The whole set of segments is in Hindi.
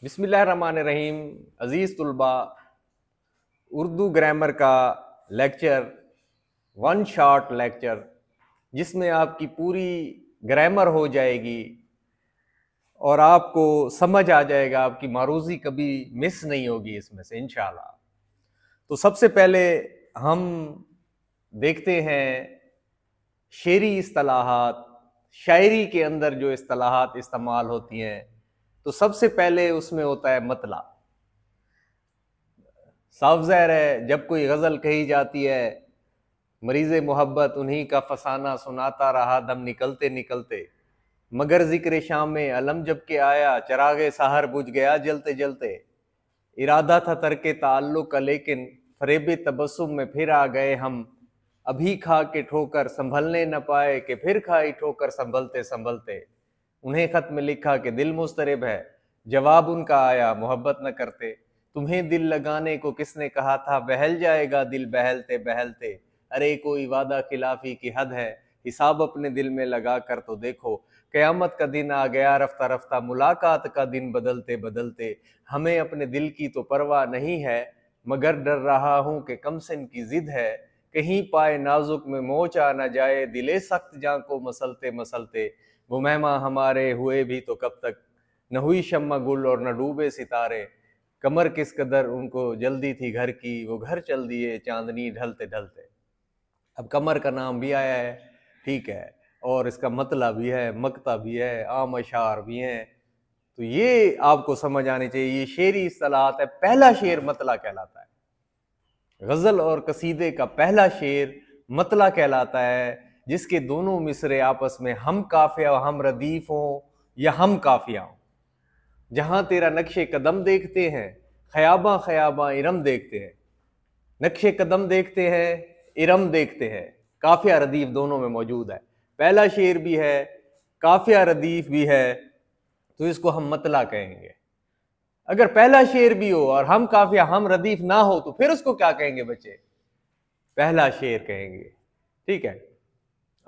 बिस्मिल्लाहिर्रहमानिर्रहीम। अज़ीज़ तुलबा, उर्दू ग्रामर का लेक्चर, वन शॉट लेक्चर, जिसमें आपकी पूरी ग्रामर हो जाएगी और आपको समझ आ जाएगा, आपकी मारूज़ी कभी मिस नहीं होगी इसमें से इंशाअल्लाह। तो सबसे पहले हम देखते हैं शेरी इस्तिलाहात, शायरी के अंदर जो इस्तिलाहात इस्तेमाल होती हैं। तो सबसे पहले उसमें होता है मतला। साफ ज़ाहिर है, जब कोई गज़ल कही जाती है, मरीज़ मोहब्बत उन्हीं का फसाना सुनाता रहा दम निकलते निकलते, मगर ज़िक्र शाम में अलम जब के आया, चरागे सहर बुझ गया जलते जलते। इरादा था तर्के ताल्लुक़ का लेकिन फ़रेब तबस्सुम में फिर आ गए हम। अभी खा के ठोकर संभलने न पाए कि फिर खाई ठोकर संभलते संभलते। उन्हें ख़त में लिखा कि दिल मुस्तरिब है, जवाब उनका आया मोहब्बत न करते। तुम्हें दिल लगाने को किसने कहा था, बहल जाएगा दिल बहलते बहलते। अरे कोई वादा खिलाफी की हद है, हिसाब अपने दिल में लगा कर तो देखो। क़यामत का दिन आ गया रफ्ता रफ्ता, मुलाकात का दिन बदलते बदलते। हमें अपने दिल की तो परवाह नहीं है, मगर डर रहा हूँ कि कमसिन की जिद है। कहीं पाए नाजुक में मोच आ न जाए, दिले सख्त जान को मसलते मसलते। वो मेहमा हमारे हुए भी तो कब तक, न हुई शम्मा गुल और न डूबे सितारे। कमर किस कदर उनको जल्दी थी घर की, वो घर चल दिए चांदनी ढलते ढलते। अब कमर का नाम भी आया है, ठीक है, और इसका मतला भी है, मकता भी है, आम अशार भी हैं। तो ये आपको समझ आनी चाहिए। ये शेरी इस्तिलाहात है। पहला शेर मतला कहलाता है। गज़ल और कसीदे का पहला शेर मतला कहलाता है, जिसके दोनों मिसरे आपस में हम काफिया हम रदीफ हों या हम काफिया हों। जहां तेरा नक्शे कदम देखते हैं, ख़याबां ख़याबां इरम देखते हैं। नक्शे कदम देखते हैं, इरम देखते हैं। काफिया रदीफ दोनों में मौजूद है। पहला शेर भी है, काफिया रदीफ भी है, तो इसको हम मतला कहेंगे। अगर पहला शेर भी हो और हम काफिया हम रदीफ ना हो, तो फिर उसको क्या कहेंगे बच्चे? पहला शेर कहेंगे, ठीक है।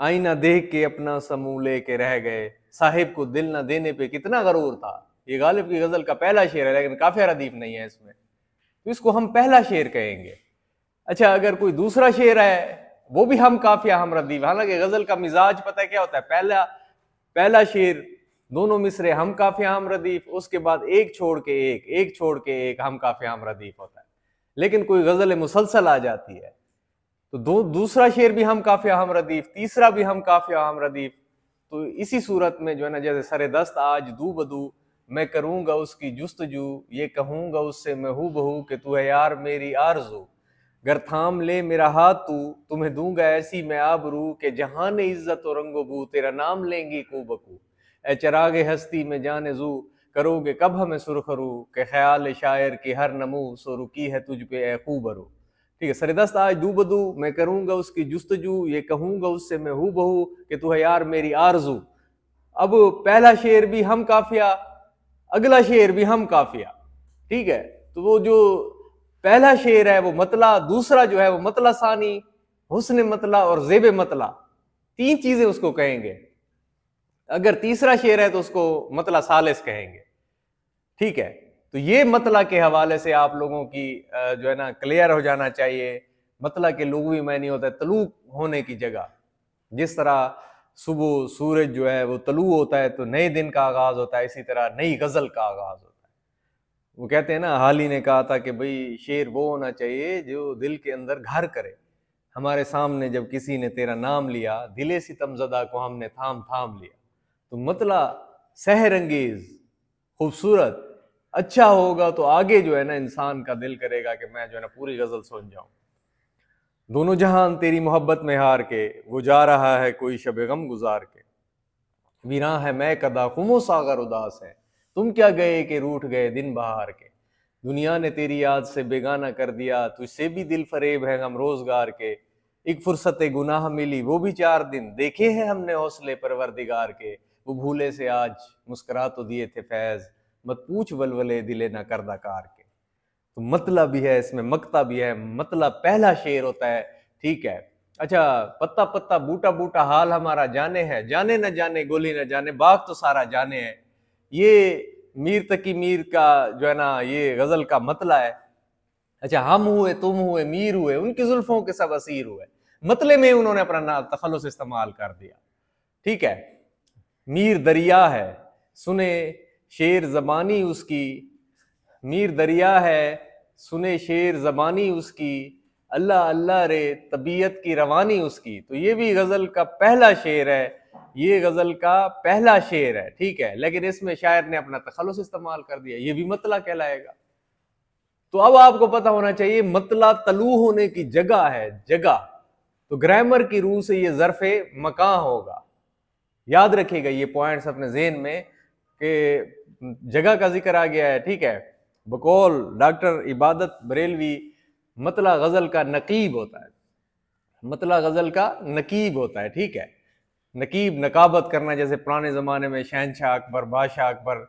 आईना देख के अपना समूह लेके रह गए, साहिब को दिल न देने पे कितना गरूर था। ये गालिब की गजल का पहला शेर है, लेकिन काफिया रदीफ नहीं है इसमें, तो इसको हम पहला शेर कहेंगे। अच्छा, अगर कोई दूसरा शेर है, वो भी हम काफिया हम रदीफ। हालांकि गजल का मिजाज पता है क्या होता है, पहला शेर दोनों मिसरे हम काफिया हम रदीफ, उसके बाद एक छोड़ के एक छोड़ के एक हम काफिया हम रदीफ होता है। लेकिन कोई गजल मुसलसल आ जाती है, तो दूसरा शेर भी हम काफिया हम रदीफ, तीसरा भी हम काफिया हम रदीफ। तो इसी सूरत में जो है ना, जैसे सरे दस्त आज दू बदू, मैं करूंगा उसकी जुस्तजू, ये कहूंगा उससे मैं हूँ बहू कि तू है यार मेरी आरज़ू। गर थाम ले मेरा हाथ तू, तुम्हें दूंगा ऐसी मैं आबरू के जहान इज्जत और रंगोबू, तेरा नाम लेंगी कू बकू। ए चरागे हस्ती में जाने जू, करोगे कब हमें सुरखरू के ख्याल शायर की हर नमू, सो रुकी है तुझ पे ए खूबरू। ठीक है, सरदस्त आज दू बदू, मैं करूंगा उसकी जुस्तजू, ये कहूंगा उससे मैं हूँ बहू कि तू है यार मेरी आरजू। अब पहला शेर भी हम काफिया, अगला शेर भी हम काफिया, ठीक है। तो वो जो पहला शेर है वो मतला, दूसरा जो है वो मतला सानी, हुस्न मतला और जेब मतला, तीन चीजें उसको कहेंगे। अगर तीसरा शेर है तो उसको मतला सालिस कहेंगे, ठीक है। तो ये मतला के हवाले से आप लोगों की जो है ना क्लियर हो जाना चाहिए। मतला के लुग़वी मायने होता है तलू होने की जगह। जिस तरह सुबह सूरज जो है वो तलू होता है तो नए दिन का आगाज होता है, इसी तरह नई गजल का आगाज होता है। वो कहते हैं ना, हाली ने कहा था कि भाई शेर वो होना चाहिए जो दिल के अंदर घर करे। हमारे सामने जब किसी ने तेरा नाम लिया, दिले सितमज़दा को हमने थाम थाम लिया। तो मतला सहरंगेज, खूबसूरत, अच्छा होगा तो आगे जो है ना इंसान का दिल करेगा कि मैं जो है ना पूरी गजल सुन जाऊं। दोनों जहान तेरी मोहब्बत में हार के, वो जा रहा है कोई शब गम गुजार के। वीरां है मैं कदा खुमो सागर उदास है, तुम क्या गए कि रूठ गए दिन बहार के। दुनिया ने तेरी याद से बेगाना कर दिया, तुझसे भी दिल फरेब है हम रोजगार के। एक फुर्सत गुनाह मिली वो भी 4 दिन, देखे हैं हमने हौसले परवरदिगार के। वो भूले से आज मुस्कुरा तो दिए थे फैज, मत पूछ वलवले दिले ना करदा कार के। तो मतला भी है इसमें, मकता भी है। मतला पहला शेर होता है, ठीक है। अच्छा, पत्ता पत्ता बूटा बूटा हाल हमारा जाने है, जाने न जाने गोली न जाने, बाग तो सारा जाने है। ये मीर तकी मीर का जो है ना ये गजल का मतला है। अच्छा, हम हुए, तुम हुए, मीर हुए, उनकी जुल्फों के सब असीर हुए, मतले में उन्होंने अपना नाम तखल्लुस इस्तेमाल कर दिया। ठीक है, मीर दरिया है, सुने शेर जबानी उसकी, मीर दरिया है, सुने शेर जबानी उसकी, अल्लाह अल्लाह रे तबीयत की रवानी उसकी। तो ये भी गजल का पहला शेर है, ये गजल का पहला शेर है। ठीक है, लेकिन इसमें शायर ने अपना तखल्लुस इस्तेमाल कर दिया, ये भी मतला कहलाएगा। तो अब आपको पता होना चाहिए मतला तलू होने की जगह है, जगह। तो ग्रामर की रूह से ये ज़र्फ़े मकान होगा। याद रखिएगा ये पॉइंट्स अपने ज़हन में कि जगह का जिक्र आ गया है। ठीक है, बकौल डॉक्टर इबादत बरेलवी मतला गजल का नकीब होता है, मतला गजल का नकीब होता है। ठीक है, नकीब नकाबत करना, जैसे पुराने ज़माने में शहनशाह अकबर, बादशाह अकबर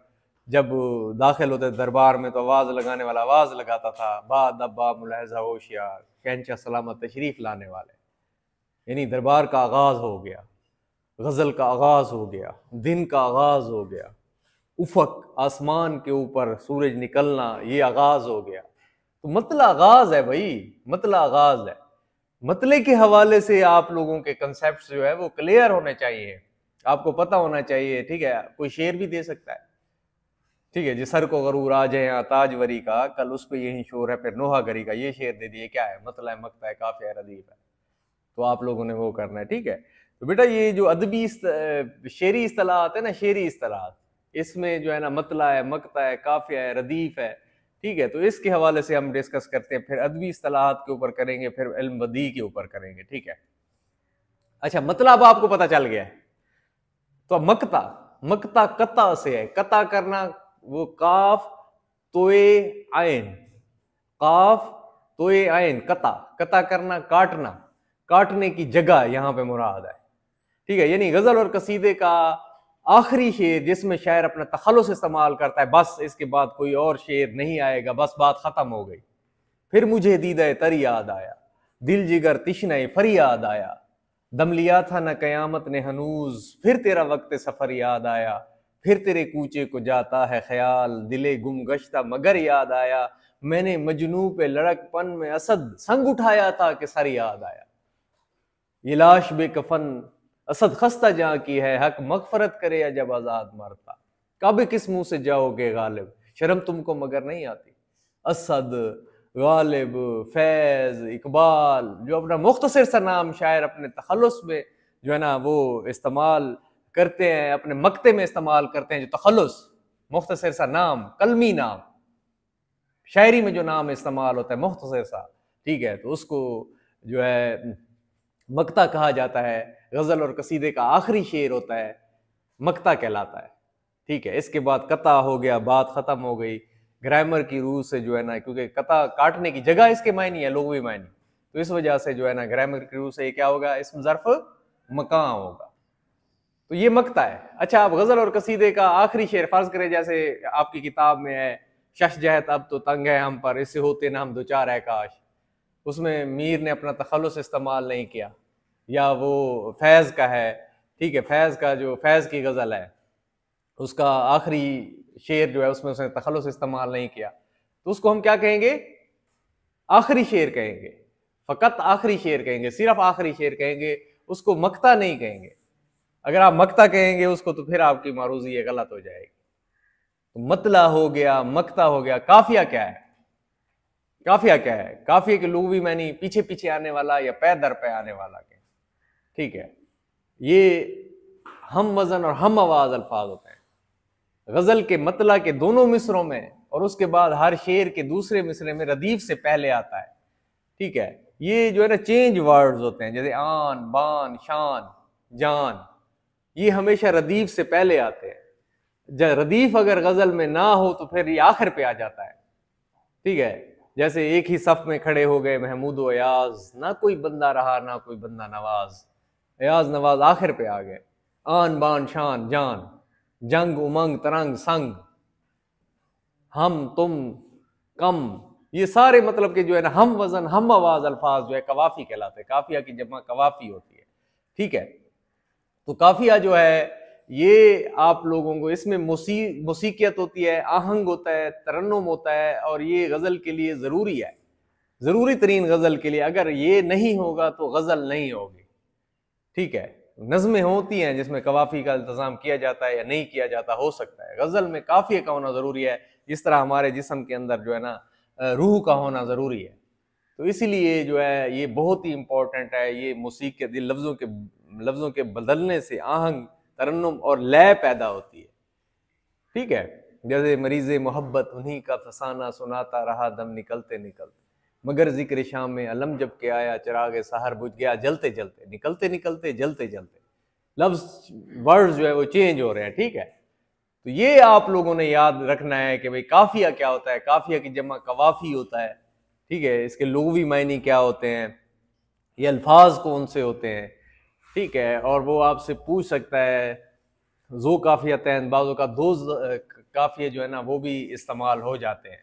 जब दाखिल होते दरबार में तो आवाज़ लगाने वाला आवाज़ लगाता था, बाद अब्बा मुलहज़ा होशियार, शहनशाह सलामत तशरीफ़ लाने वाले, यानी दरबार का आगाज़ हो गया, गज़ल का आगाज़ हो गया, दिन का आगाज़ हो गया, उफ़क आसमान के ऊपर सूरज निकलना, ये आगाज़ हो गया। तो मतला आगाज़ है भाई, मतला आगाज़ है। मतले के हवाले से आप लोगों के कंसेप्ट जो है वो क्लियर होने चाहिए, आपको पता होना चाहिए। ठीक है, कोई शेर भी दे सकता है। ठीक है जी, सर को गरूर आ जाए ताजवरी का, कल उस पर यही शोर है फिर नोहागरी का, ये शेर दे दिए, क्या है, मतला है, मकता है, काफिया है, रदीफ है। तो आप लोगों ने वो करना है। ठीक है, तो बेटा ये जो अदबी शेरी इस्तिलाहात है ना, शेरी इस्तिलाहात, इसमें जो है ना मतला है, मकता है, काफिया है, रदीफ है। ठीक है, तो इसके हवाले से हम डिस्कस करते हैं, फिर अदबी इस्तिलाहात के ऊपर करेंगे, फिर इल्म बदी के ऊपर करेंगे। ठीक है, अच्छा मतलब आपको पता चल गया है। तो मकता, मकता कता से है, कता करना, वो काफ तोए आयन, काफ तोए आयन, कता, कता करना, काटना, काटने की जगह यहां पे मुराद है। ठीक है, यानी गजल और कसीदे का आखिरी शेर जिसमें शायर अपना तखल्लुस इस्तेमाल करता है, बस इसके बाद कोई और शेर नहीं आएगा, बस बात खत्म हो गई। फिर मुझे दीदा तर याद आया, दिल जिगर तिश्ने फरियाद आया, दम लिया था न कयामत ने हनूज, फिर तेरा वक्त सफर याद आया, फिर तेरे कूचे को जाता है ख्याल, दिले गुम गश्ता मगर याद आया, मैंने मजनू पे लड़कपन में असद संग उठाया था कि सर याद आया, ये लाश बेकफन असद खस्ता जहां की है, हक मगफरत करे या जब आजाद मरता, कब किस मुंह से जाओगे गालिब, शर्म तुमको मगर नहीं आती। असद, गालिब, फैज, इकबाल, जो अपना मुख्तसर सा नाम शायर अपने तखल्लुस में जो है ना वो इस्तेमाल करते हैं, अपने मक्ते में इस्तेमाल करते हैं, जो तखल्लुस मुख्तसर सा नाम, कलमी नाम, शायरी में जो नाम इस्तेमाल होता है मुख्तसर सा, ठीक है, तो उसको जो है मक्ता कहा जाता है। गजल और कसीदे का आखिरी शेर होता है, मक्ता कहलाता है। ठीक है, इसके बाद कता हो गया, बात खत्म हो गई। ग्रामर की रूह से जो है ना, क्योंकि कता काटने की जगह इसके मायने है, लुग़वी मायने, तो इस वजह से जो है ना ग्रामर की रूह से क्या होगा, इसम ज़र्फ मकान होगा। तो ये मक्ता है। अच्छा, आप गजल और कसीदे का आखिरी शेर फर्ज करें, जैसे आपकी किताब में है, शश जहत अब तो तंग है हम पर, इससे होते ना हम दो चार है काश, उसमें मीर ने अपना तखल्लुस इस्तेमाल नहीं किया, या वो फैज़ का है, ठीक है, फैज़ का जो फैज़ की गज़ल है उसका आखिरी शेर जो है उसमें उसने तखल्लुस इस्तेमाल नहीं किया, तो उसको हम क्या कहेंगे, आखिरी शेर कहेंगे, फ़कत आखिरी शेर कहेंगे, सिर्फ आखिरी शेर कहेंगे, उसको मक्ता नहीं कहेंगे। अगर आप मक्ता कहेंगे उसको तो फिर आपकी मारूज़ी ये गलत हो जाएगी। तो मतला हो गया, मक्ता हो गया। काफिया क्या है, काफिया क्या है, काफिया के लुग़वी मानी पीछे पीछे आने वाला या पै दर पे आने वाला के। ठीक है, ये हम वजन और हम आवाज अल्फाज होते हैं गजल के मतला के दोनों मिसरों में, और उसके बाद हर शेर के दूसरे मिसरे में रदीफ से पहले आता है। ठीक है, ये जो है ना चेंज वर्ड्स होते हैं, जैसे आन, बान, शान, जान, ये हमेशा रदीफ से पहले आते हैं। जब रदीफ अगर गजल में ना हो तो फिर ये आखिर पे आ जाता है। ठीक है, जैसे एक ही सफ में खड़े हो गए महमूद व अयाज, ना कोई बंदा रहा ना कोई बंदा नवाज, अयाज नवाज आखिर पे आ गए। आन, बान, शान, जान, जंग, उमंग, तरंग, संग, हम, तुम, कम, ये सारे मतलब कि जो है ना हम वजन हम आवाज अल्फाज जो है कवाफी कहलाते हैं। काफिया की जमा कवाफी होती है। ठीक है, तो काफिया जो है ये आप लोगों को इसमें मौसीकियत होती है, आहंग होता है, तरन्नुम होता है, और ये गजल के लिए जरूरी है, जरूरी तरीन गजल के लिए। अगर ये नहीं होगा तो गजल नहीं होगी। ठीक है, नज़में होती हैं जिसमें कवाफी का इंतजाम किया जाता है या नहीं किया जाता, हो सकता है। गजल में काफिया का होना जरूरी है, जिस तरह हमारे जिस्म के अंदर जो है ना रूह का होना जरूरी है। तो इसीलिए जो है ये बहुत ही इंपॉर्टेंट है। ये मौसीकी के लफ्जों के बदलने से आहंग, तरन्नुम और लय पैदा होती है। ठीक है, जैसे मरीज़े मोहब्बत उन्हीं का फसाना सुनाता रहा दम निकलते निकलते, मगर जिक्र शाम में अलम जब के आया चिराग सहर बुझ गया जलते जलते, निकलते निकलते जलते जलते। लफ्ज वर्ड्स जो है वो चेंज हो रहे हैं। ठीक है, तो ये आप लोगों ने याद रखना है कि भाई काफिया क्या होता है, काफिया की जमा कवाफी होता है। ठीक है, इसके लुग़वी मायने क्या होते हैं, ये अल्फाज कौन से होते हैं। ठीक है, और वो आपसे पूछ सकता है जो काफियतैन, बाज़ों का दो काफिये जो है ना वो भी इस्तेमाल हो जाते हैं।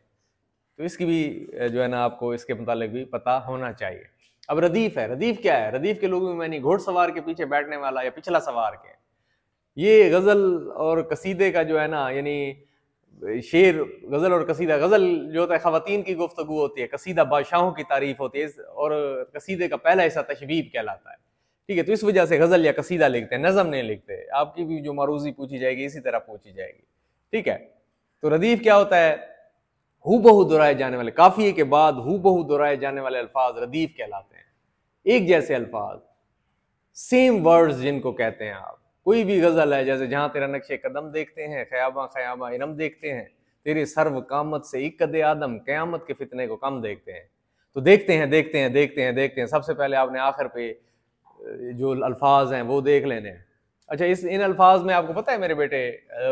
तो इसकी भी जो है ना आपको इसके मुतालिक भी पता होना चाहिए। अब रदीफ है, रदीफ क्या है? रदीफ के लुग़वी मायने घोड़सवार के पीछे बैठने वाला या पिछला सवार के। ये गजल और कसीदे का जो है ना, यानी शेर, गजल और कसीदा, गजल जो होता है ख़वातीन की गुफ्तगू होती है, कसीदा बादशाहों की तारीफ होती है, और कसीदे का पहला हिस्सा तशबीब कहलाता है। ठीक है, तो इस वजह से गजल या कसीदा लिखते हैं, नज़म नहीं लिखते। आपकी भी जो मारूजी पूछी जाएगी इसी तरह पूछी जाएगी। ठीक है, तो रदीफ क्या होता है? हू बहु दोहराए जाने वाले, काफिये के बाद हू बहु दोहराए जाने वाले अल्फाज रदीफ कहलाते हैं। एक जैसे अल्फाज, सेम वर्ड्स जिनको कहते हैं आप। कोई भी गजल है, जैसे जहां तेरा नक्शे कदम देखते हैं, खयाबा खयाबा इरम देखते हैं, तेरे सर्व कामत से इक्कदे आदम, कयामत के फितने को कम देखते हैं। तो देखते हैं देखते हैं देखते हैं देखते हैं, सबसे पहले आपने आखिर पे जो अल्फाज हैं वो देख लेने हैं। अच्छा, इन अल्फाज में आपको पता है मेरे बेटे,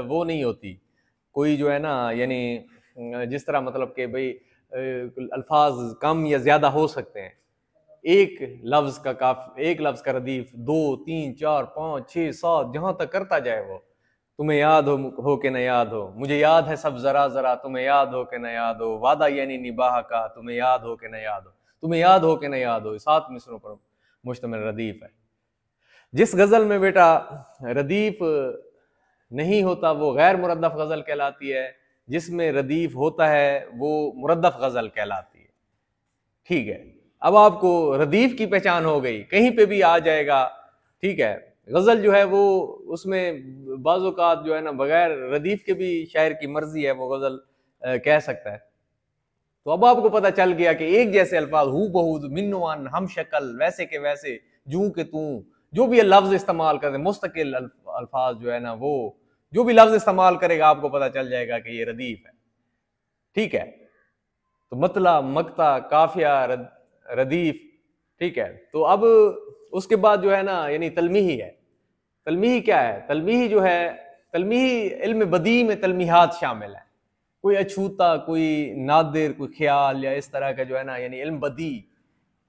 वो नहीं होती कोई जो है ना, यानी जिस तरह मतलब कि भाई अल्फाज कम या ज्यादा हो सकते हैं। एक लफ्ज का रदीफ 2 3 4 5 6 7 जहां तक करता जाए वो। तुम्हें याद हो के न याद हो, मुझे याद है सब जरा जरा, तुम्हें याद हो के न याद हो, वादा यानी निबाह का, तुम्हें याद हो के न याद हो, तुम्हें याद हो के न याद हो। 7 मिसरों पर मुश्तमिल रदीफ है। जिस गजल में बेटा रदीफ नहीं होता वो गैर मुरद्दफ गजल कहलाती है, जिसमें रदीफ होता है वो मुरद्दफ गजल कहलाती है। ठीक है, अब आपको रदीफ की पहचान हो गई, कहीं पे भी आ जाएगा। ठीक है, गजल जो है वो उसमें बाज़-औक़ात जो है ना बगैर रदीफ के भी शायर की मर्जी है वो गजल कह सकता है। तो अब आपको पता चल गया कि एक जैसे अल्फाज, हू बहू, मिन्नुआन, हम शक्ल, वैसे के वैसे, जूं के तू, जो भी लफ्ज इस्तेमाल करते मुस्तकिल अल्फाज जो है ना, वो जो भी लफ्ज इस्तेमाल करेगा आपको पता चल जाएगा कि ये रदीफ है। ठीक है, तो मतला, मकता, काफिया, रदीफ। ठीक है, तो अब उसके बाद जो है ना, यानी तलमीही है। तलमीही क्या है? तलमीही जो है, तलमीही इल्म बदी में तलमीहात शामिल है। कोई अछूता, कोई नादिर, कोई ख्याल या इस तरह का जो है ना, यानी इल्म बदी,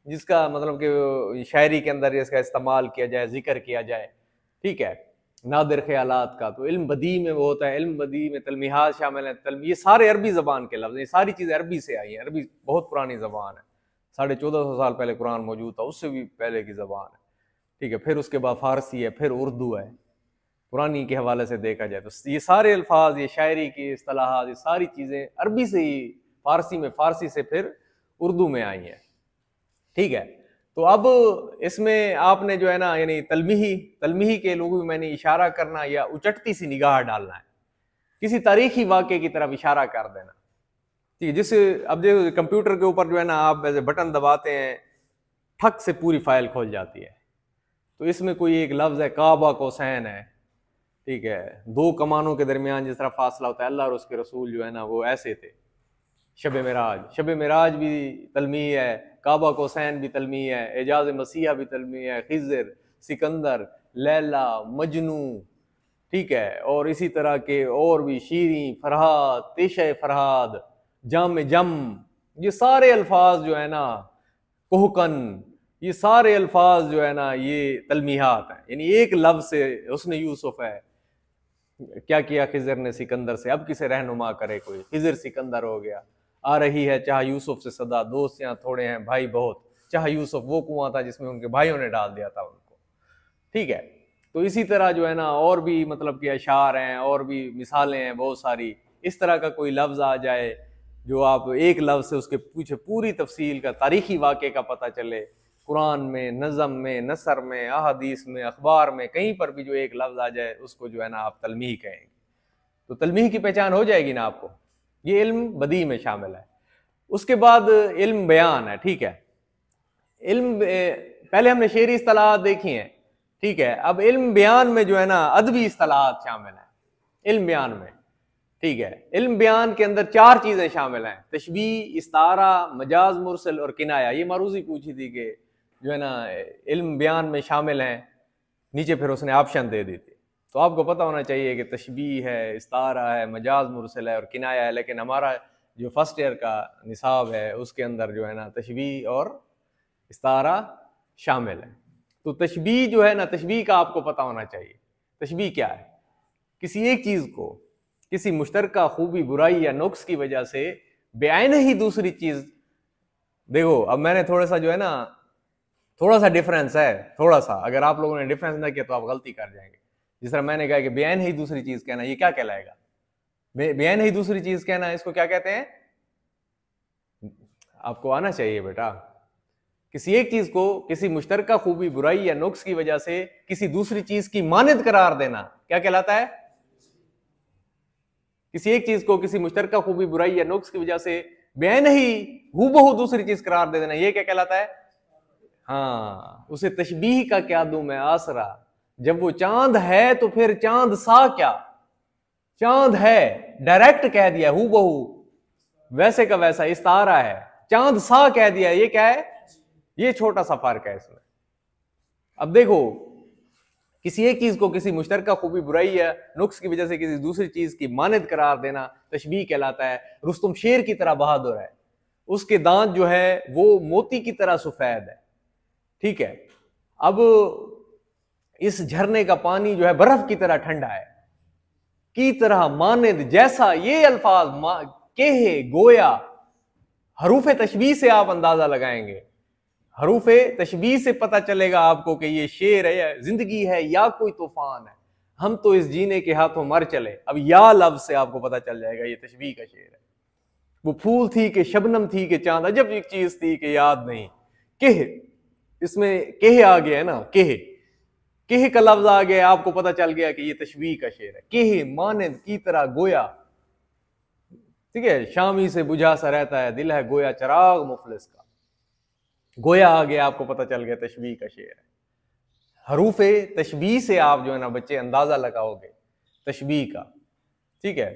जिसका मतलब कि शायरी के अंदर इसका इस्तेमाल किया जाए, जिक्र किया जाए। ठीक है, नादिर ख्यालात का, तो इल्म बदी में वो होता है। इल्म बदी में तलमीहात शामिल है। ये सारे अरबी ज़बान के लफ्ज़, ये सारी चीज़ें अरबी से आई हैं। अरबी बहुत पुरानी ज़बान है, 1450 साल पहले कुरान मौजूद था, उससे भी पहले की ज़बान है। ठीक है, फिर उसके बाद फ़ारसी है, फिर उर्दू है। पुरानी के हवाले से देखा जाए तो ये सारे अल्फाज, ये शायरी की इस्तिलाहात, ये सारी चीज़ें अरबी से ही फ़ारसी में, फ़ारसी से फिर उर्दू में आई हैं। ठीक है, तो अब इसमें आपने जो है ना, यानी तलमीही के लोगों में मैंने इशारा करना या उचटती सी निगाह डालना है, किसी तारीखी वाक़े की तरफ इशारा कर देना। ठीक है, जिस अब जो कंप्यूटर के ऊपर जो है ना आप ऐसे बटन दबाते हैं, ठक से पूरी फाइल खोल जाती है। तो इसमें कोई एक लफ्ज़ है, काबा कौसैन है। ठीक है, 2 कमानों के दरमियान जिस तरह फासला होता है, अल्लाह और उसके रसूल जो है ना वो ऐसे थे। शब मेराज भी तलमी है, काबा कौसैन भी तलमी है, एजाज मसीहा भी तलमी है, खिज़र, सिकंदर, लैला, मजनू। ठीक है, और इसी तरह के और भी, शीरी, फरहाद, तेशे फरहाद, जाम जम, ये सारे अल्फाज जो है ना, कोहकन, ये सारे अल्फाज जो है ना ये तलमीहात हैं। यानी एक लफ्ज़ से उसने यूसुफ है, क्या किया खिज़र ने सिकंदर से, अब किसे रहनुमा करे कोई, खिज़र सिकंदर हो गया। आ रही है चाह यूसुफ से सदा, दोस्त यहाँ थोड़े हैं भाई बहुत, चाह यूसुफ वो कुआं था जिसमें उनके भाइयों ने डाल दिया था उनको। ठीक है, तो इसी तरह जो है ना और भी मतलब कि अशार हैं और भी मिसालें हैं बहुत सारी। इस तरह का कोई लफ्ज़ आ जाए जो आप एक लफ्ज़ से उसके पीछे पूरी तफसील का तारीखी वाक़े का पता चले, कुरान में, नज़म में, नसर में, अहादीस में, अखबार में, कहीं पर भी जो एक लफ्ज़ आ जाए उसको जो है ना आप तलमीह कहेंगे। तो तलमीह की पहचान हो जाएगी ना आपको। ये इल्म बदी में शामिल है। उसके बाद इल्म बयान है, ठीक है। इल्म पहले हमने शेरी इस्तिलाहात देखी हैं, ठीक है। अब इल्म बयान में जो है ना अदबी इस्तिलाहात शामिल हैं इल्म बयान में, ठीक है। इल्म बयान के अंदर 4 चीजें शामिल हैं, तशबीह, इस्तारा, मजाज मुरसल और किनाया। ये मारूजी पूछी थी कि जो है ना इल्म बयान में शामिल हैं, नीचे फिर उसने ऑप्शन दे दी थी। तो आपको पता होना चाहिए कि तशबीह है, इस्तारा है, मजाज मुरसल है और किनाया है। लेकिन हमारा जो फर्स्ट ईयर का निसाब है उसके अंदर जो है ना तशबीह और इस्तारा शामिल है। तो तशबीह जो है ना, तशबीह का आपको पता होना चाहिए। तशबीह क्या है? किसी एक चीज को किसी मुश्तरका खूबी, बुराई या नुक्स की वजह से बेआइन ही दूसरी चीज। देखो अब मैंने थोड़ा सा जो है ना, थोड़ा सा डिफरेंस है, थोड़ा सा। अगर आप लोगों ने डिफरेंस ना किया तो आप गलती कर जाएंगे। जिस तरह मैंने कहा कि बेआइन ही दूसरी चीज कहना, ये क्या कहलाएगा? बेआइन ही दूसरी चीज कहना, इसको क्या कहते हैं? आपको आना चाहिए बेटा। किसी एक चीज को किसी मुश्तरका खूबी, बुराई या नुक्स की वजह से किसी दूसरी चीज की मानद करार देना क्या कहलाता है? किसी एक चीज को किसी मुश्तरका खूबी, बुराई या नुक्स की वजह से बेआइन ही हूबहू दूसरी चीज करार दे देना, ये क्या कहलाता है? हाँ, उसे तशबीह का क्या दूं मैं आसरा, जब वो चांद है तो फिर चांद सा क्या। चांद है डायरेक्ट कह दिया, हूबहू वैसे का वैसा इस्तारा है। चांद सा कह दिया, ये क्या है? ये छोटा सा फर्क है इसमें। अब देखो, किसी एक चीज को किसी मुश्तरका खूबी, बुराई या नुक्स की वजह से किसी दूसरी चीज की मानद करार देना तशबीह कहलाता है। रुस्तुम शेर की तरह बहादुर है, उसके दांत जो है वो मोती की तरह सफेद है, ठीक है। अब इस झरने का पानी जो है बर्फ की तरह ठंडा है, की तरह, मानद, जैसा, ये अल्फाज केहे, गोया, हरूफ तशबीह से आप अंदाजा लगाएंगे। हरूफ तशबीह से पता चलेगा आपको कि ये शेर है या जिंदगी है या कोई तूफान है। हम तो इस जीने के हाथों मर चले। अब या लफ्ज से आपको पता चल जाएगा ये तशबीह का शेर है। वो फूल थी कि शबनम थी कि चांद, अजब एक चीज थी कि याद नहीं। केह, इसमें केह आ गया है ना, केह, केह का लफ्ज आ गया, आपको पता चल गया कि ये तशबीह का शेर है। केह, मानद, की तरह, गोया, ठीक है। शामी से बुझा सा रहता है दिल है गोया चराग मुफलिस का, गोया आ गया, आपको पता चल गया तशबीह का शेर है। हरूफ तशबीह से आप जो है ना बच्चे अंदाजा लगाओगे तशबीह का, ठीक है।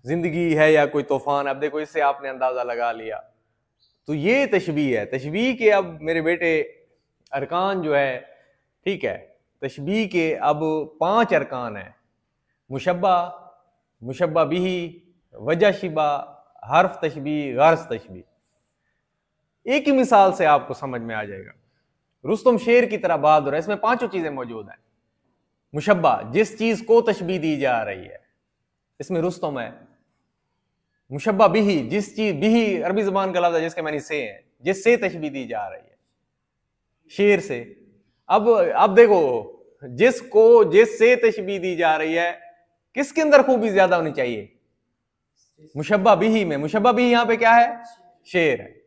जिंदगी है या कोई तूफान, अब देखो इससे आपने अंदाजा लगा लिया, तो ये तशबीह है। तशबीह के अब मेरे बेटे अरकान जो है, ठीक है, तशबीह के अब 5 अरकान है। मुशब्बा, मुशब्बा बिही, वजह शिबा, हर्फ तशबीह, गर्ज तशबीह। एक ही मिसाल से आपको समझ में आ जाएगा। रुस्तुम शेर की तरह बहादुर है, इसमें 5 चीजें मौजूद हैं। मुशब्बा, जिस चीज को तशबीह दी जा रही है, इसमें रुस्तुम है। मुशब्बा बिही, जिस चीज, बिही अरबी जुबान का लफ्ज है जिसके मानी से है, जिससे तशबीह दी जा रही है, शेर से। अब देखो, जिसको जिससे तशबीह दी जा रही है, किसके अंदर खूबी ज्यादा होनी चाहिए? मुशब्बा बिही में। मुशब्बा बिही यहां पे क्या है? शेर है।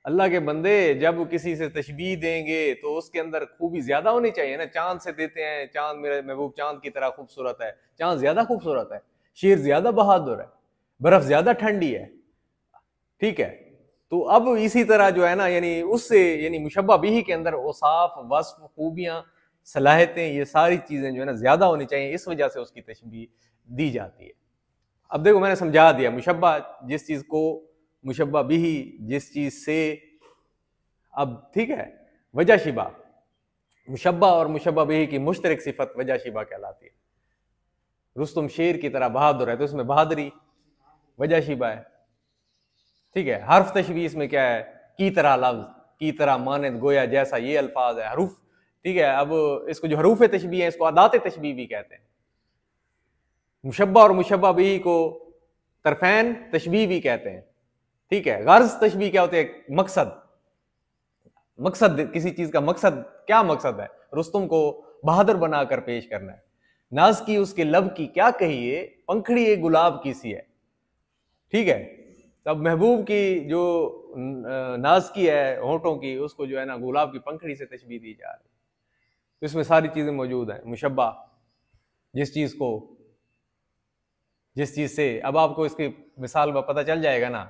अल्लाह के बंदे, जब किसी से तशबीह देंगे तो उसके अंदर खूबी ज्यादा होनी चाहिए ना। चांद से देते हैं, चांद मेरे महबूब चांद की तरह खूबसूरत है, चांद ज्यादा खूबसूरत है, शेर ज्यादा बहादुर है, बर्फ ज्यादा ठंडी है, ठीक है। तो अब इसी तरह जो है ना, यानी उससे, यानी मुशब्बा बिही के अंदर औसाफ, वस्फ, खूबियां, सलाहियतें, ये सारी चीजें जो है ना ज्यादा होनी चाहिए, इस वजह से उसकी तशबीह दी जाती है। अब देखो मैंने समझा दिया, मुशब्बा जिस चीज को, मुशब्बा बिही जिस चीज से। अब ठीक है, वजह शिबा, मुशब्बा और मुशब्बा बिही की मुश्तरक सिफत वजह शिबा कहलाती है। रुस्तुम शेर की तरह बहादुर है, तो इसमें बहादुरी वजह शिबा है, ठीक है। हर्फ तशबीह इसमें क्या है? की तरह लफ्ज, की तरह, मानद, गोया, जैसा, ये अल्फाज है, हरूफ, ठीक है। अब इसको जो हरूफ तशबीह है इसको अदात तशबीह भी कहते हैं। मुशब्बा और मुशब्बा बिही को तरफैन तशबीह भी कहते हैं, ठीक है। गर्ज तशबीह क्या होते हैं? मकसद, मकसद, किसी चीज का मकसद, क्या मकसद है? रुस्तुम को बहादुर बनाकर पेश करना है। नाज की उसके लब की क्या कहिए, पंखड़ी एक गुलाब की सी है। ठीक है, तब महबूब की जो नाज की है होठों की, उसको जो है ना गुलाब की पंखड़ी से तशबीह दी जा रही है। तो इसमें सारी चीजें मौजूद हैं। मुशब्बा, जिस चीज से, अब आपको इसकी मिसाल में पता चल जाएगा ना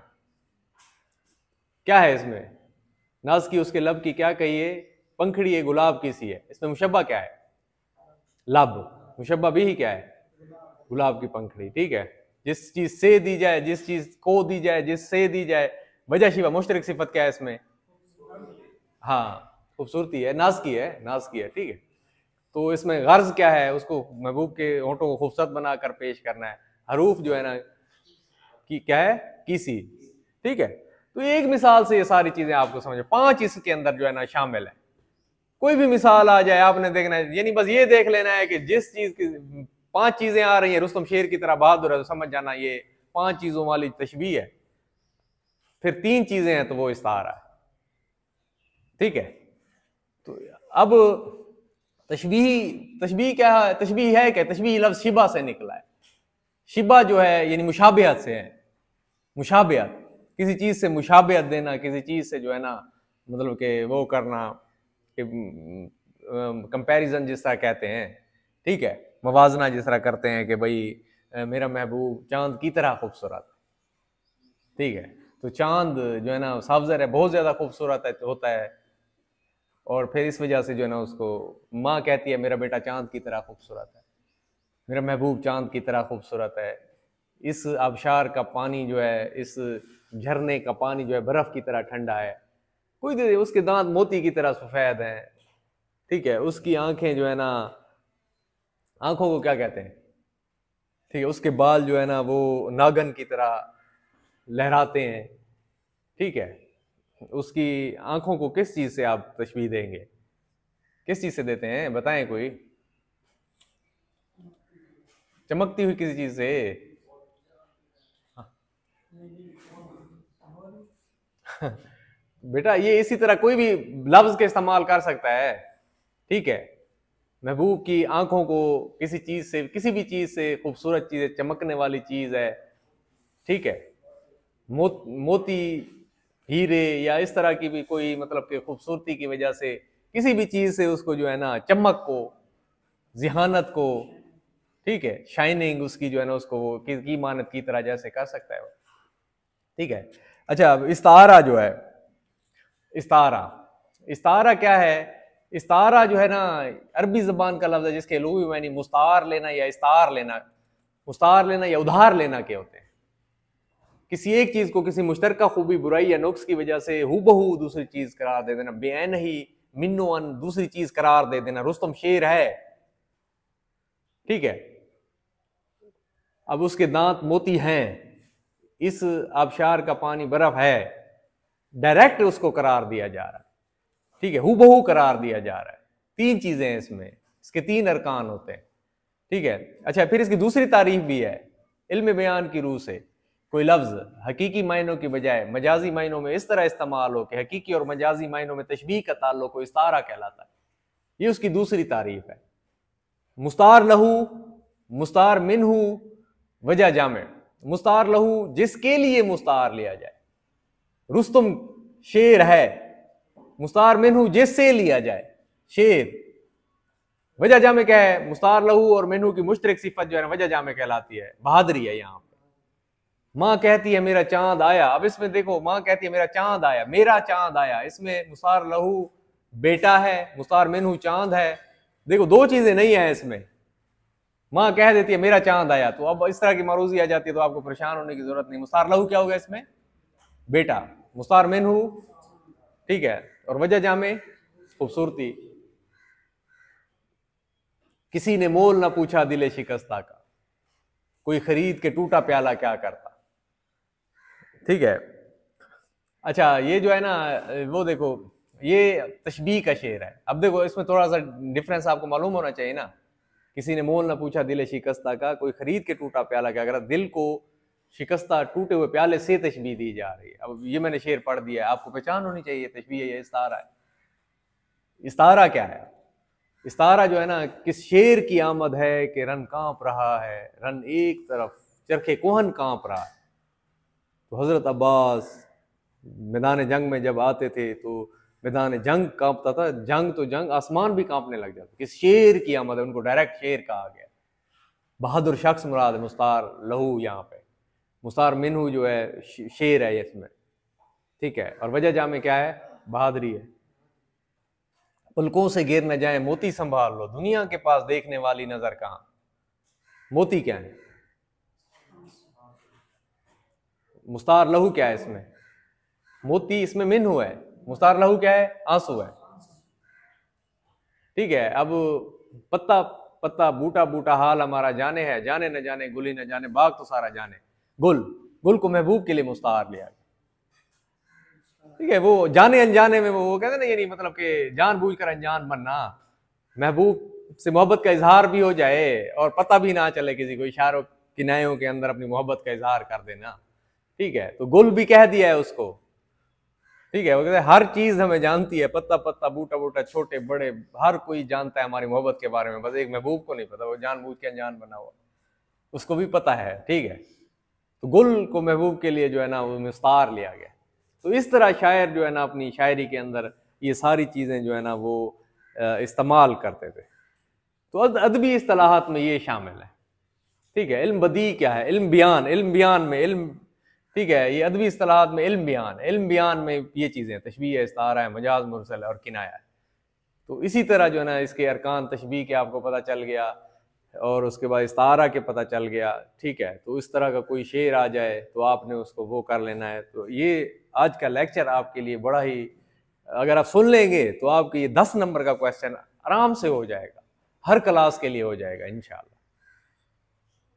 क्या है इसमें। नाज की उसके लब की क्या कहिए, पंखड़ी ये गुलाब की सी है। इसमें मुशब्बा क्या है? लब। मुशब्बा भी ही क्या है? गुलाब की पंखड़ी। ठीक है, जिस चीज से दी जाए, जिस चीज को दी जाए, जिससे दी जाए। वजह शिवा, मुश्तरक सिफत क्या है इसमें? हाँ, खूबसूरती है, नाज की है, नाज की है। ठीक है, तो इसमें गर्ज क्या है? उसको महबूब के होंठों को खूबसूरत बनाकर पेश करना है। हरूफ जो है ना कि क्या है? किसी। ठीक है, तो एक मिसाल से ये सारी चीजें आपको समझ, 5 इसके अंदर जो है ना शामिल है। कोई भी मिसाल आ जाए आपने देखना है, यानी बस ये देख लेना है कि जिस चीज की 5 चीजें आ रही है, रुस्तम शेर की तरह बहादुर है, तो समझ जाना ये 5 चीजों वाली तशबीह है। फिर 3 चीजें हैं तो वो इस्तारा है। ठीक है, तो अब तशबीह क्या है? तशबीह है क्या? तशबीह लफ्ज शिबा से निकला है। शिबा जो है यानी मुशाबियत से है। मुशाबियत, किसी चीज से मुशाबियत देना, किसी चीज से जो है ना मतलब कि वो करना, कि कंपैरिजन जिस तरह कहते हैं। ठीक है, मवाजना जिस तरह करते हैं कि भाई मेरा महबूब चांद की तरह खूबसूरत। ठीक है, तो चांद जो है ना साफजर है, बहुत ज्यादा खूबसूरत होता है, और फिर इस वजह से जो है ना उसको माँ कहती है मेरा बेटा चांद की तरह खूबसूरत है, मेरा महबूब चांद की तरह खूबसूरत है। इस आबशार का पानी जो है, इस झरने का पानी जो है बर्फ की तरह ठंडा है। कोई दे, उसके दांत मोती की तरह सफेद हैं। ठीक है, उसकी आंखें जो है ना, आंखों को क्या कहते हैं? ठीक है, उसके बाल जो है ना वो नागन की तरह लहराते हैं। ठीक है, उसकी आंखों को किस चीज से आप तशबीह देंगे? किस चीज से देते हैं? बताएं कोई। चमकती हुई किसी चीज से। बेटा ये इसी तरह कोई भी लफ्ज के इस्तेमाल कर सकता है। ठीक है, महबूब की आंखों को किसी चीज से, किसी भी चीज से, खूबसूरत चीज है, चमकने वाली चीज है। ठीक है, मोती, हीरे या इस तरह की भी कोई मतलब कि खूबसूरती की वजह से, किसी भी चीज से उसको जो है ना चमक को, जिहानत को, ठीक है, शाइनिंग उसकी जो है ना उसको की मानत की तरह जैसे कर सकता है वो। ठीक है, अच्छा, अब इस्तारा जो है, इस्तारा, इस्तारा क्या है? इस्तारा जो है ना अरबी जबान का लफ्ज है जिसके लुग़वी मानी मुस्तार लेना या इस्तार लेना। मुस्तार लेना या उधार लेना के होते हैं। किसी एक चीज को किसी मुश्तरका खूबी, बुराई या नुक्स की वजह से हूबहू दूसरी चीज करार दे देना, बेअन ही मिन्नोअन दूसरी चीज करार दे देना। रुस्तम शेर है, ठीक है, अब उसके दांत मोती हैं, इस आबशार का पानी बर्फ है, डायरेक्ट उसको करार दिया जा रहा है। ठीक है, हूबहू करार दिया जा रहा है। 3 चीजें हैं इसमें, इसके 3 अरकान होते हैं। ठीक है, अच्छा, फिर इसकी दूसरी तारीफ भी है। इल्म बयान की रूह से कोई लफ्ज हकीकी मायनों की बजाय मजाजी मायनों में इस तरह इस्तेमाल हो कि हकीकी और मजाजी मायनों में तशबीह का ताल्लुक हो, इस्तारा कहलाता है। ये उसकी दूसरी तारीफ है। मुस्तार लहू, मुस्तार मिनहू, वजह जामे। मुस्तार लहू जिसके लिए मुस्तार लिया जाए, रुस्तम शेर है, मुस्तार मिनहू जिससे लिया जाए, शेर। वजह जामे क्या है? मुस्तार लहू और मिनहू की मुश्तरक सिफत जो है ना वजह जामे कहलाती है, बहादुरी है। यहां पर माँ कहती है मेरा चांद आया। अब इसमें देखो, माँ कहती है मेरा चांद आया, मेरा चांद आया। इसमें मुस्तार लहू बेटा है, मुस्तार मिनहू चांद है। देखो 2 चीजें नहीं है इसमें। माँ कह देती है मेरा चांद आया, तो अब इस तरह की मरूजी आ जाती है, तो आपको परेशान होने की जरूरत नहीं। मुस्तार लहू क्या होगा इसमें? बेटा। मुस्तार मिनहू, ठीक है, और वजह जामे खूबसूरती। किसी ने मोल ना पूछा दिले शिकस्ता का, कोई खरीद के टूटा प्याला क्या करता। ठीक है, अच्छा, ये जो है ना वो देखो, ये तशबीह का शेर है। अब देखो इसमें थोड़ा सा डिफरेंस आपको मालूम होना चाहिए ना। किसी ने मोल ना पूछा दिले शिकस्ता का, कोई खरीद के टूटा प्याला क्या करता। दिल को शिकस्ता टूटे हुए प्याले से तशबीह दी जा रही है। अब ये मैंने शेर पढ़ दिया है, आपको पहचान होनी चाहिए तशबीह है या इस्तारा है। इस्तारा क्या है? इस्तारा जो है ना, किस शेर की आमद है कि रन कांप रहा है, रन एक तरफ चरखे कोहन कांप रहा है। तो हजरत अब्बास मैदान जंग में जब आते थे तो मैदान जंग कांपता था, जंग तो जंग, आसमान भी कांपने लग जाता। किस शेर की आमद है, उनको डायरेक्ट शेर कहा गया। बहादुर शख्स मुराद है, मुस्तार लहू यहाँ पे, मुस्तार मिन्हू जो है शेर है इसमें, ठीक है। और वजह जामे क्या है? बहादुरी है। पलकों से गिर न जाए मोती संभाल लो, दुनिया के पास देखने वाली नजर कहां। मोती क्या है? मुस्तार लहू क्या है इसमें? मोती इसमें मिन्हू है, मुस्तार लहू क्या है? आंसू है, ठीक है। अब पत्ता पत्ता बूटा बूटा हाल हमारा जाने है, जाने न जाने गुली न जाने बाग तो सारा जाने। गुल, गुल को महबूब के लिए मुस्तार लिया, ठीक है। वो जाने अनजाने में वो कहते ना, ये नहीं मतलब कि जानबूझकर अनजान बनना, महबूब से मोहब्बत का इजहार भी हो जाए और पता भी ना चले किसी को, इशारों किनायों के अंदर अपनी मोहब्बत का इजहार कर देना, ठीक है। तो गुल भी कह दिया है उसको, ठीक है। वो कहते हर चीज हमें जानती है, पत्ता पत्ता बूटा बूटा छोटे बड़े हर कोई जानता है हमारी मोहब्बत के बारे में, बस एक महबूब को नहीं पता, वो जानबूझ के अनजान बना हुआ, उसको भी पता है, ठीक है। तो गुल को महबूब के लिए जो है ना वो मुस्तार लिया गया। तो इस तरह शायर जो है ना अपनी शायरी के अंदर ये सारी चीज़ें जो है ना वो इस्तेमाल करते थे। तो अदबी इस्तिलाहात में ये शामिल है, ठीक है। इल्म बदी क्या है? इल्म बयान, इल्म बयान में इल्म, ठीक है। ये अदबी इस्तिलाहात में इल्म बयान, इल्म बयान में ये चीज़ें तशबीह है, इस्तारा है, मजाज मुरसल और किनाया है। तो इसी तरह जो है ना इसके अरकान तशबीह के आपको पता चल गया और उसके बाद इस्तारा के पता चल गया, ठीक है। तो इस तरह का कोई शेर आ जाए तो आपने उसको वो कर लेना है। तो ये आज का लेक्चर आपके लिए बड़ा ही, अगर आप सुन लेंगे तो आपके ये 10 नंबर का क्वेश्चन आराम से हो जाएगा, हर क्लास के लिए हो जाएगा इंशाल्लाह।